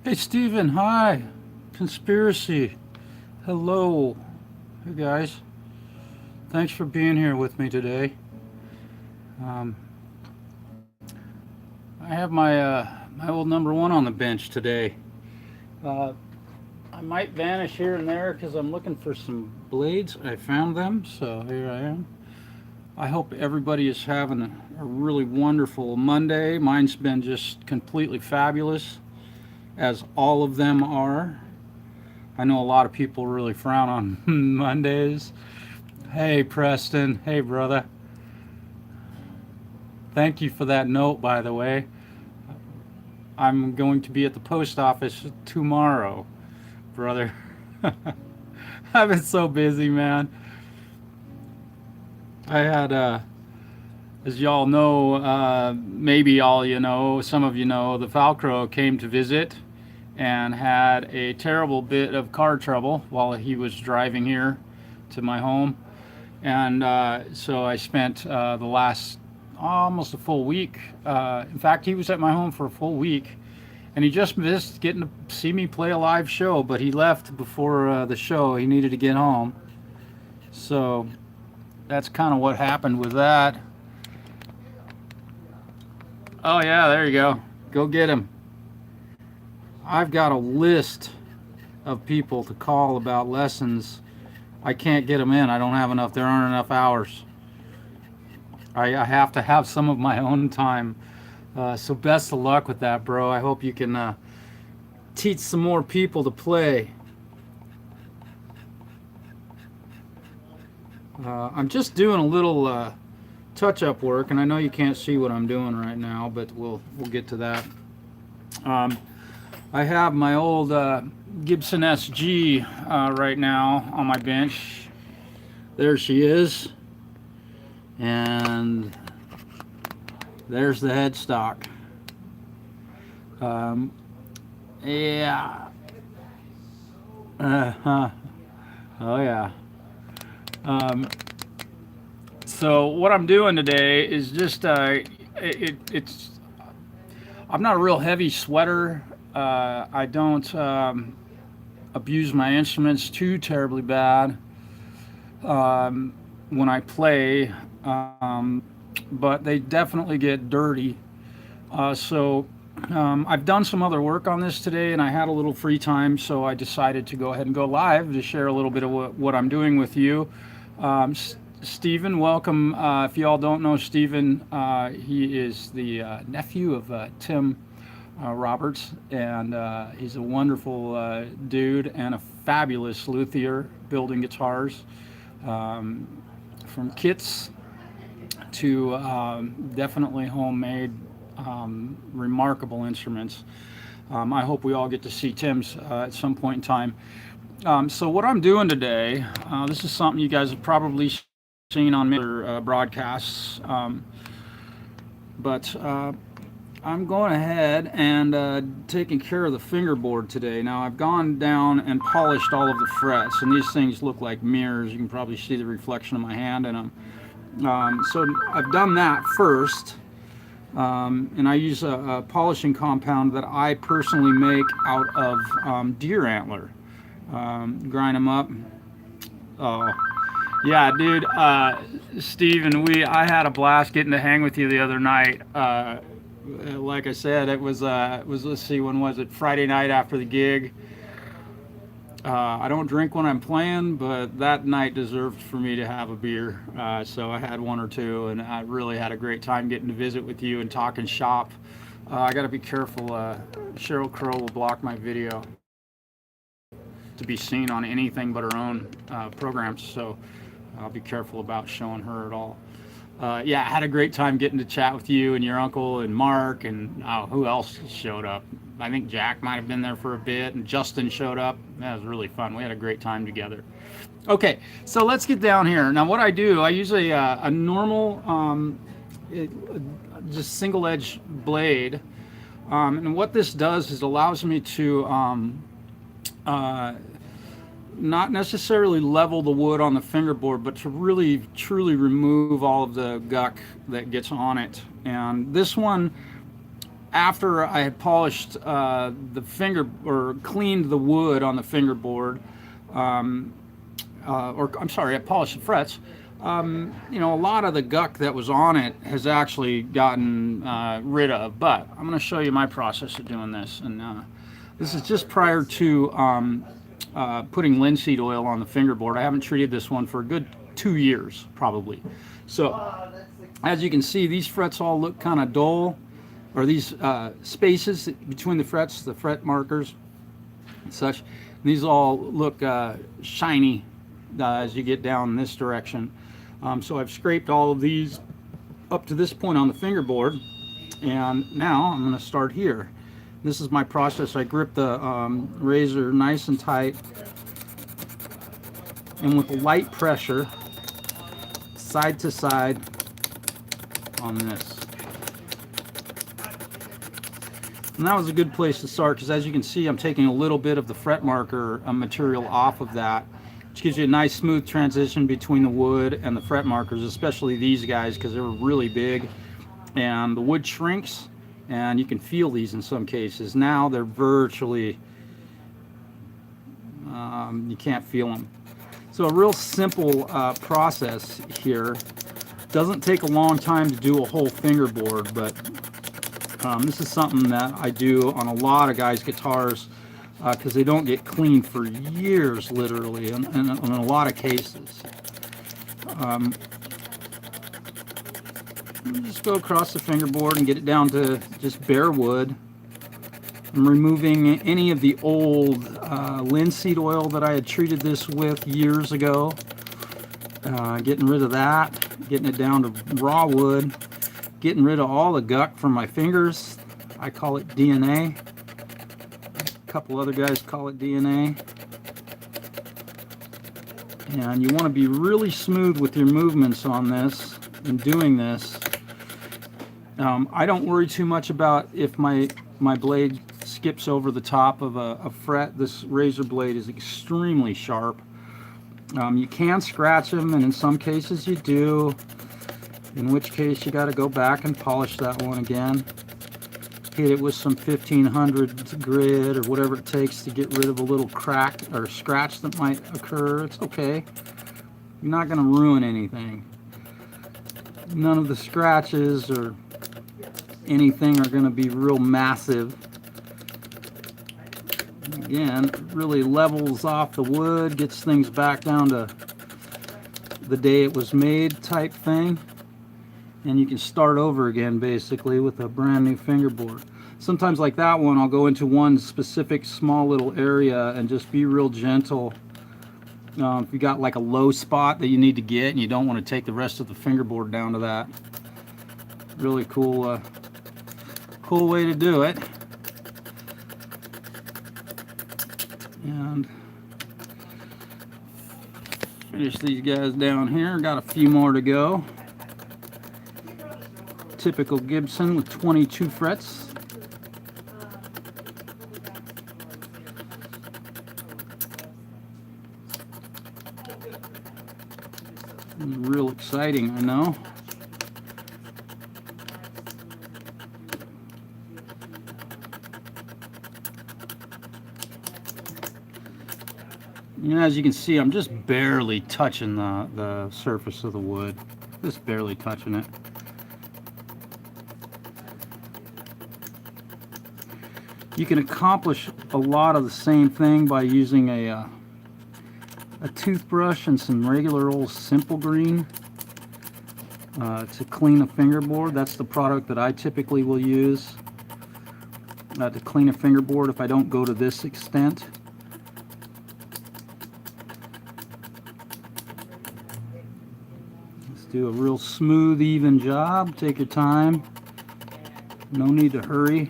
Hey, Steven, hi. Conspiracy. Hello. Hey, guys. Thanks for being here with me today. Um, I have my old number one on the bench today. Uh, I might vanish here and there because I'm looking for some blades. I found them, so here I am. I hope everybody is having a really wonderful Monday. Mine's been just completely fabulous, as all of them are. I know a lot of people really frown on Mondays. Hey, Preston. Hey, brother. Thank you for that note, by the way. I'm going to be at the post office tomorrow, brother. I've been so busy, man. I had, as y'all know, maybe all you know, some of you know, the Falcro came to visit and had a terrible bit of car trouble while he was driving here to my home. And so I spent the last almost a full week. In fact, he was at my home for a full week, and he just missed getting to see me play a live show. But he left before the show. He needed to get home, so that's kind of what happened with that. Oh yeah, there you go. Go get him. I've got a list of people to call about lessons. I can't get them in. I don't have enough. There aren't enough hours. I have to have some of my own time. So best of luck with that, bro. I hope you can teach some more people to play. I'm just doing a little touch-up work, and I know you can't see what I'm doing right now, but we'll get to that. Um, I have my old Gibson SG right now on my bench. There she is, and there's the headstock. Um, yeah. Uh-huh. Oh yeah. Um, so what I'm doing today is just it's I'm not a real heavy sweater. I don't abuse my instruments too terribly bad when I play, but they definitely get dirty. I've done some other work on this today, and I had a little free time, so I decided to go ahead and go live to share a little bit of what I'm doing with you. Stephen, welcome. If you all don't know Stephen, he is the nephew of Tim Roberts, and he's a wonderful dude and a fabulous luthier building guitars, from kits to definitely homemade, remarkable instruments. I hope we all get to see Tim's at some point in time. So what I'm doing today, this is something you guys have probably seen on other broadcasts, but I'm going ahead and taking care of the fingerboard today. Now I've gone down and polished all of the frets, and these things look like mirrors. You can probably see the reflection of my hand in them. So I've done that first, and I use a polishing compound that I personally make out of deer antler. Grind them up. Oh, yeah, dude. Steven, I had a blast getting to hang with you the other night. Like I said, it was, let's see, when was it? Friday night after the gig. I don't drink when I'm playing, but that night deserved for me to have a beer. So I had one or two, and I really had a great time getting to visit with you and talking shop. I got to be careful. Cheryl Crow will block my video to be seen on anything but her own programs, so I'll be careful about showing her at all. Yeah, I had a great time getting to chat with you and your uncle and Mark, and who else showed up? I think Jack might have been there for a bit, and Justin showed up. That was really fun. We had a great time together. Okay, so let's get down here. Now, what I do, I use a normal, it, just single edge blade, and what this does is allows me to uh, not necessarily level the wood on the fingerboard, but to really truly remove all of the guck that gets on it. And this one, after I had polished the finger, or cleaned the wood on the fingerboard, or I'm sorry, I polished the frets. You know, a lot of the guck that was on it has actually gotten rid of, but I'm going to show you my process of doing this. And this is just prior to putting linseed oil on the fingerboard. I haven't treated this one for a good 2 years, probably. So, as you can see, these frets all look kind of dull, or these spaces between the frets, the fret markers and such, these all look shiny as you get down this direction. So I've scraped all of these up to this point on the fingerboard, and now I'm going to start here. This is my process. I grip the razor nice and tight, and with a light pressure, side to side on this. And that was a good place to start, because as you can see, I'm taking a little bit of the fret marker material off of that, which gives you a nice smooth transition between the wood and the fret markers, especially these guys, because they're really big, and the wood shrinks, and you can feel these in some cases. Now they're virtually, you can't feel them. So a real simple process here. Doesn't take a long time to do a whole fingerboard, but this is something that I do on a lot of guys' guitars, because they don't get clean for years, literally, in a lot of cases. Just go across the fingerboard and get it down to just bare wood. I'm removing any of the old linseed oil that I had treated this with years ago. Getting rid of that, getting it down to raw wood, getting rid of all the guck from my fingers. I call it DNA. A couple other guys call it DNA. And you want to be really smooth with your movements on this and doing this. I don't worry too much about if my blade skips over the top of a fret. This razor blade is extremely sharp. You can scratch them, and in some cases you do, in which case you got to go back and polish that one again. Hit it with some 1500 grit or whatever it takes to get rid of a little crack or scratch that might occur. It's okay. You're not going to ruin anything. None of the scratches or anything are going to be real massive. Again, it really levels off the wood, gets things back down to the day it was made type thing, and you can start over again basically with a brand new fingerboard. Sometimes, like that one, I'll go into one specific small little area and just be real gentle. If you got like a low spot that you need to get and you don't want to take the rest of the fingerboard down to that, really cool cool way to do it. And finish these guys down here. Got a few more to go. Typical Gibson with 22 frets. Real exciting, I know. You know, as you can see, I'm just barely touching the surface of the wood. Just barely touching it. You can accomplish a lot of the same thing by using a toothbrush and some regular old Simple Green to clean a fingerboard. That's the product that I typically will use to clean a fingerboard if I don't go to this extent. Let's do a real smooth, even job. Take your time. No need to hurry.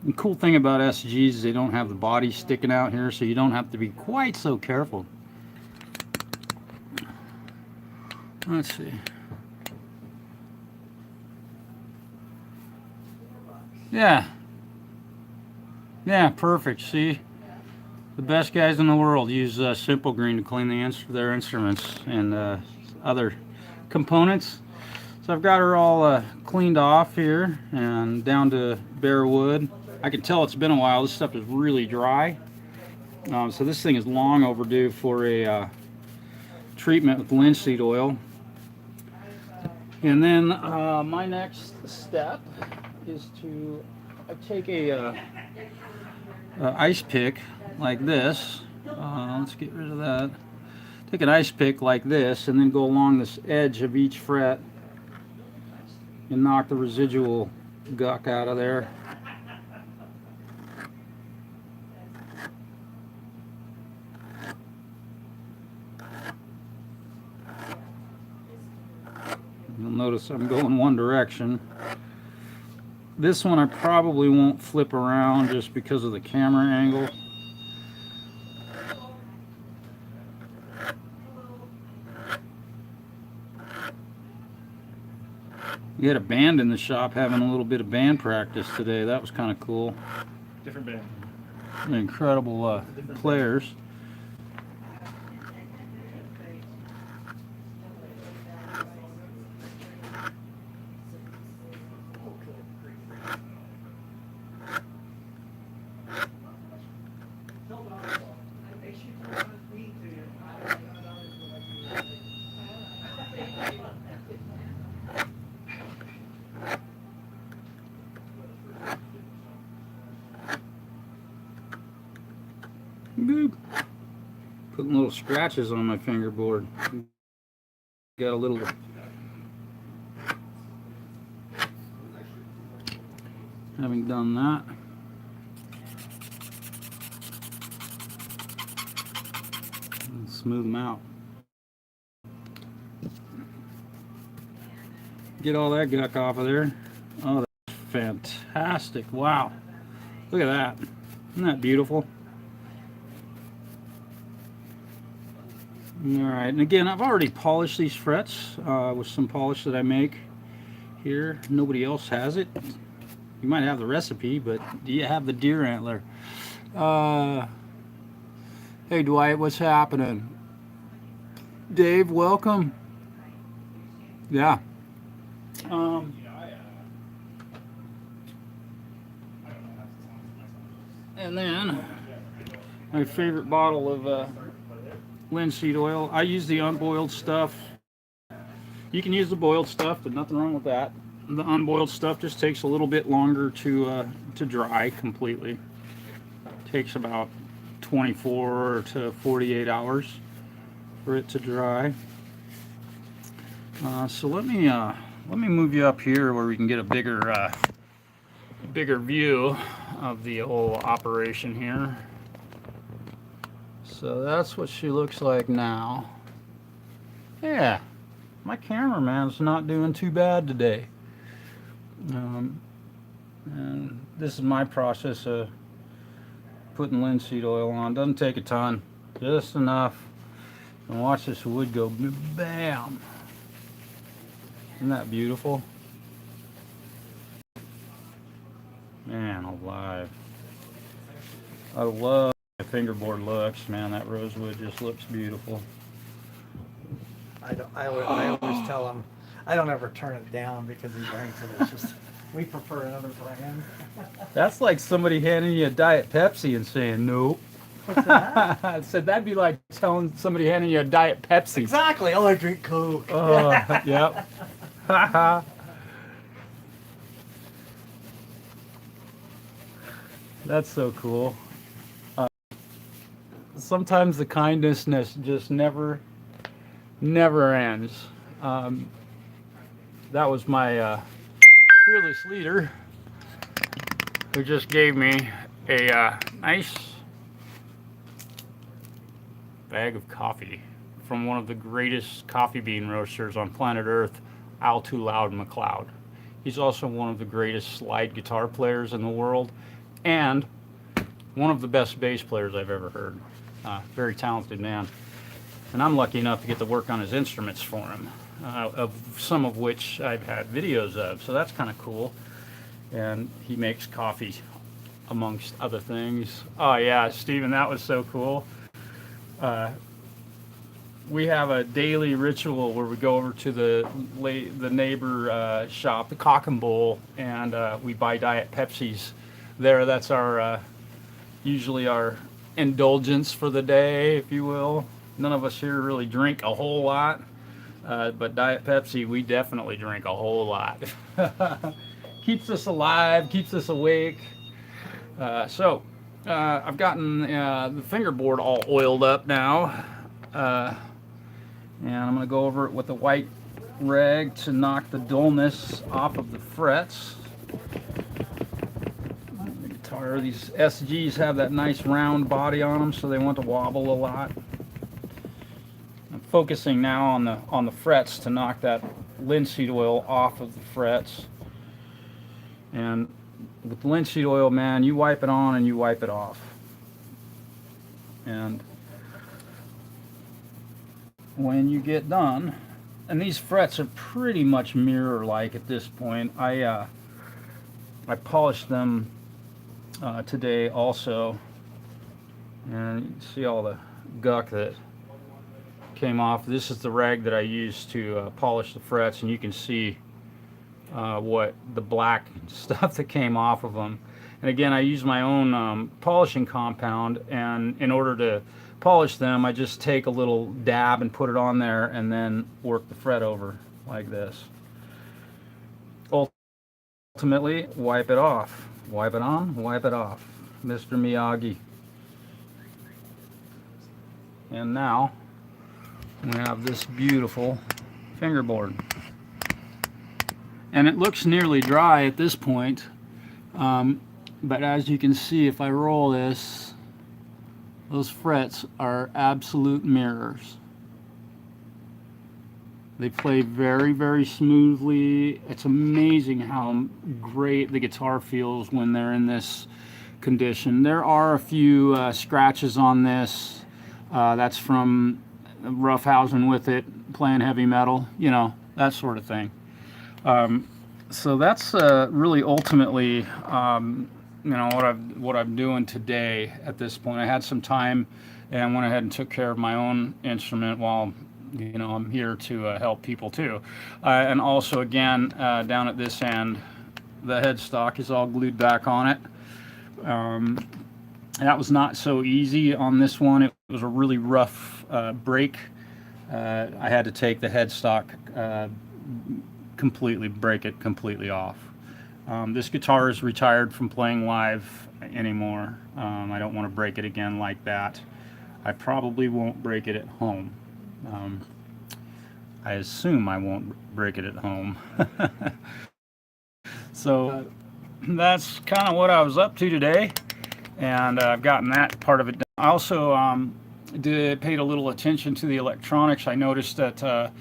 The cool thing about SGs is they don't have the body sticking out here, so you don't have to be quite so careful. Let's see. Yeah. Yeah, perfect. See? The best guys in the world use Simple Green to clean their instruments and other components. So I've got her all cleaned off here and down to bare wood. I can tell it's been a while. This stuff is really dry. So this thing is long overdue for a treatment with linseed oil. And then my next step is to take a ice pick like this. Let's get rid of that. Take an ice pick like this and then go along this edge of each fret and knock the residual guck out of there. You'll notice I'm going one direction. This one I probably won't flip around just because of the camera angle. We had a band in the shop having a little bit of band practice today. That was kind of cool. Different band. Incredible players. Boop. Putting little scratches on my fingerboard. Got a little. Having done that, smooth them out. Get all that guck off of there. Oh, that's fantastic. Wow. Look at that. Isn't that beautiful? Alright, and again, I've already polished these frets with some polish that I make here. Nobody else has it. You might have the recipe, but do you have the deer antler? Hey Dwight, what's happening? Dave, welcome. Yeah. And then my favorite bottle of linseed oil. I use the unboiled stuff. You can use the boiled stuff, but nothing wrong with that. The unboiled stuff just takes a little bit longer to dry completely. Takes about 24 to 48 hours for it to dry. So let me move you up here where we can get a bigger view of the whole operation here. So that's what she looks like now. Yeah, my cameraman's not doing too bad today. And this is my process of putting linseed oil on. Doesn't take a ton, just enough. And watch this wood go bam. Isn't that beautiful? Man alive. I love the fingerboard looks, man. That rosewood just looks beautiful. I always tell him I don't ever turn it down because he drinks it. It's just we prefer another brand. That's like somebody handing you a Diet Pepsi and saying nope. What's that? I said that'd be like telling somebody handing you a Diet Pepsi. Exactly. Oh, I drink Coke. Oh, yep. That's so cool. Sometimes the kindness just never ends. That was my fearless leader who just gave me a nice bag of coffee from one of the greatest coffee bean roasters on planet Earth, Al Too Loud McLeod. He's also one of the greatest slide guitar players in the world and one of the best bass players I've ever heard. Very talented man. And I'm lucky enough to get to work on his instruments for him. of some of which I've had videos of. So that's kind of cool. And he makes coffee amongst other things. Oh yeah, Stephen, that was so cool. Uh, we have a daily ritual where we go over to the neighbor shop, the Cock and Bull, and we buy Diet Pepsis there. That's our usually our indulgence for the day, if you will. None of us here really drink a whole lot, but Diet Pepsi, we definitely drink a whole lot. Keeps us alive, keeps us awake. I've gotten the fingerboard all oiled up now. And I'm going to go over it with a white rag to knock the dullness off of the frets. The guitar, these SGs have that nice round body on them, so they want to wobble a lot. I'm focusing now on the frets to knock that linseed oil off of the frets. And with linseed oil, man, you wipe it on and you wipe it off. And when you get done, and these frets are pretty much mirror-like at this point. I polished them today also, and you can see all the guck that came off. This is the rag that I used to polish the frets, and you can see what the black stuff that came off of them. And again, I use my own polishing compound, and in order to polish them, I just take a little dab and put it on there and then work the fret over like this. Ultimately, wipe it off. Wipe it on, wipe it off. Mr. Miyagi. And now we have this beautiful fingerboard. And it looks nearly dry at this point, but as you can see, if I roll this, those frets are absolute mirrors. They play very, very smoothly. It's amazing how great the guitar feels when they're in this condition. There are a few scratches on this. That's from roughhousing with it, playing heavy metal, you know, that sort of thing. So that's really ultimately you know, what I'm doing today at this point. I had some time and went ahead and took care of my own instrument while, you know, I'm here to help people too. And also, again, down at this end, the headstock is all glued back on it. That was not so easy on this one. It was a really rough break. I had to take the headstock completely, break it completely off. This guitar is retired from playing live anymore. I don't want to break it again like that. I probably won't break it at home. I assume I won't break it at home. So that's kind of what I was up to today, and I've gotten that part of it done. I also paid a little attention to the electronics. I noticed that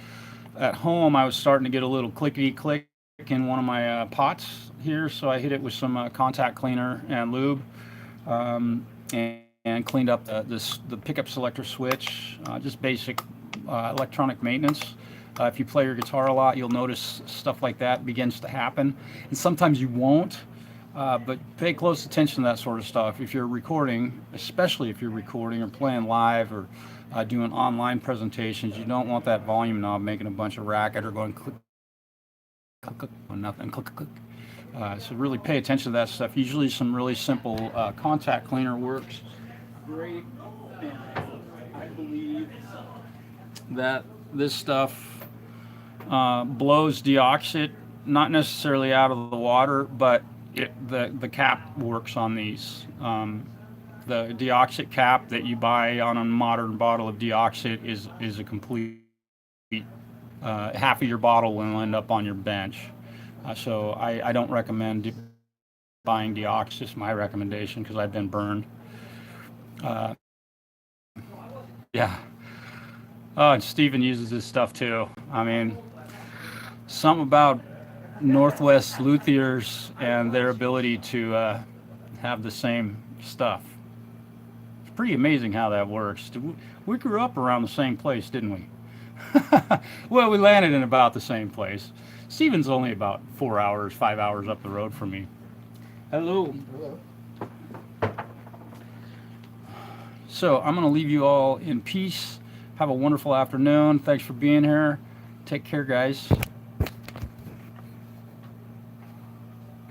at home I was starting to get a little clickety-click in one of my pots here, so I hit it with some contact cleaner and lube, and cleaned up the pickup selector switch. Just basic electronic maintenance. If you play your guitar a lot, you'll notice stuff like that begins to happen, and sometimes you won't, but pay close attention to that sort of stuff. If you're recording, especially if you're recording or playing live or doing online presentations, you don't want that volume knob making a bunch of racket or going click, click, click, or nothing, click, click. So really pay attention to that stuff. Usually some really simple contact cleaner works great, and I believe that this stuff blows deoxit, not necessarily out of the water, but the cap works on these. The deoxit cap that you buy on a modern bottle of deoxit is a complete half of your bottle will end up on your bench. So I don't recommend buying deoxit. It's my recommendation because I've been burned. Yeah. Oh, and Steven uses this stuff too. I mean, something about Northwest luthiers and their ability to have the same stuff. It's pretty amazing how that works. We grew up around the same place, didn't we? Well, we landed in about the same place. Stephen's only about 4 hours, 5 hours up the road from me. Hello. Hello. So I'm going to leave you all in peace. Have a wonderful afternoon. Thanks for being here. Take care, guys.